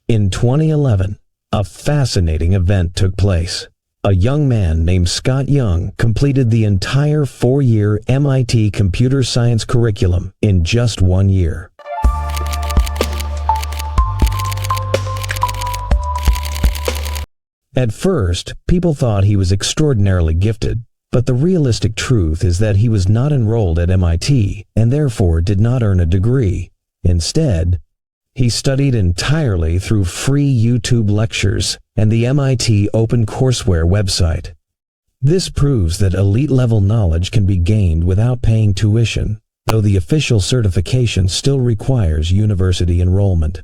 In 2011, a fascinating event took place. A young man named Scott Young completed the entire 4-year MIT computer science curriculum in just 1 year. At first, people thought he was extraordinarily gifted, but the realistic truth is that he was not enrolled at MIT and therefore did not earn a degree. Instead, he studied entirely through free YouTube lectures and the MIT OpenCourseWare website. This proves that elite-level knowledge can be gained without paying tuition, though the official certification still requires university enrollment.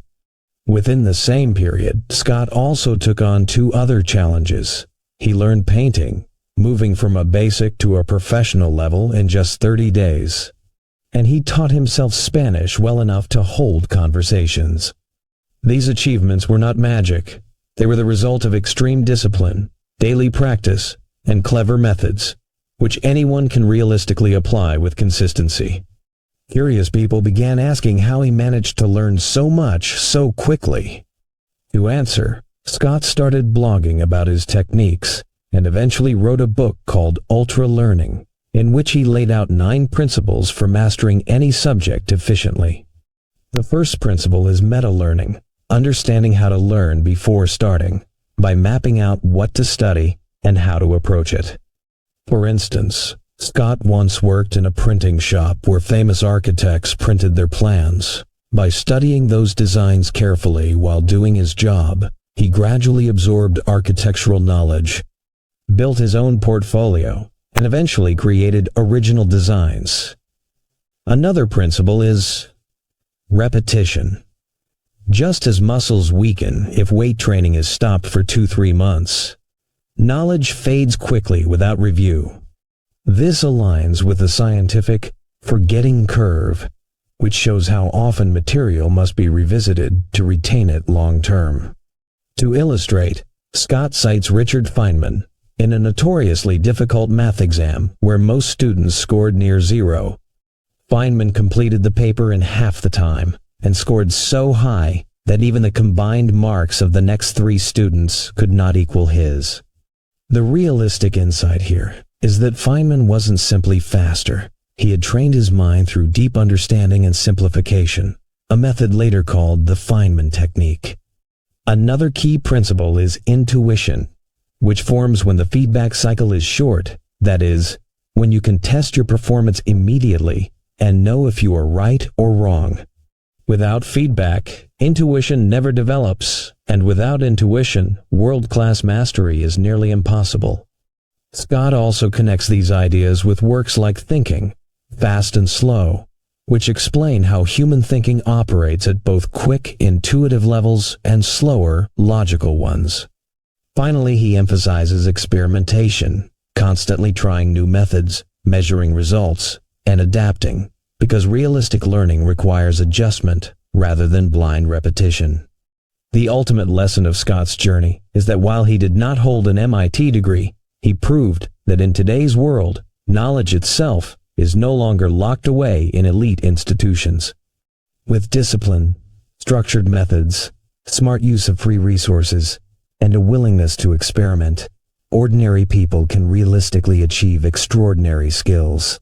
Within the same period, Scott also took on 2 other challenges. He learned painting, moving from a basic to a professional level in just 30 days. And he taught himself Spanish well enough to hold conversations. These achievements were not magic. They were the result of extreme discipline, daily practice, and clever methods, which anyone can realistically apply with consistency. Curious people began asking how he managed to learn so much so quickly. To answer, Scott started blogging about his techniques and eventually wrote a book called Ultra Learning, in which he laid out 9 principles for mastering any subject efficiently. The first principle is meta-learning, understanding how to learn before starting, by mapping out what to study and how to approach it. For instance, Scott once worked in a printing shop where famous architects printed their plans. By studying those designs carefully while doing his job, he gradually absorbed architectural knowledge, built his own portfolio, and eventually created original designs. Another principle is repetition. Just as muscles weaken if weight training is stopped for 2-3 months, knowledge fades quickly without review. This aligns with the scientific forgetting curve, which shows how often material must be revisited to retain it long term. To illustrate, Scott cites Richard Feynman in a notoriously difficult math exam where most students scored near 0. Feynman completed the paper in half the time and scored so high that even the combined marks of the next 3 students could not equal his. The realistic insight here is that Feynman wasn't simply faster. He had trained his mind through deep understanding and simplification, a method later called the Feynman technique. Another key principle is intuition, which forms when the feedback cycle is short, that is, when you can test your performance immediately and know if you are right or wrong. Without feedback, intuition never develops, and without intuition, world-class mastery is nearly impossible. Scott also connects these ideas with works like Thinking, Fast and Slow, which explain how human thinking operates at both quick, intuitive levels and slower, logical ones. Finally, he emphasizes experimentation, constantly trying new methods, measuring results, and adapting, because realistic learning requires adjustment rather than blind repetition. The ultimate lesson of Scott's journey is that while he did not hold an MIT degree, he proved that in today's world, knowledge itself is no longer locked away in elite institutions. With discipline, structured methods, smart use of free resources, and a willingness to experiment, ordinary people can realistically achieve extraordinary skills.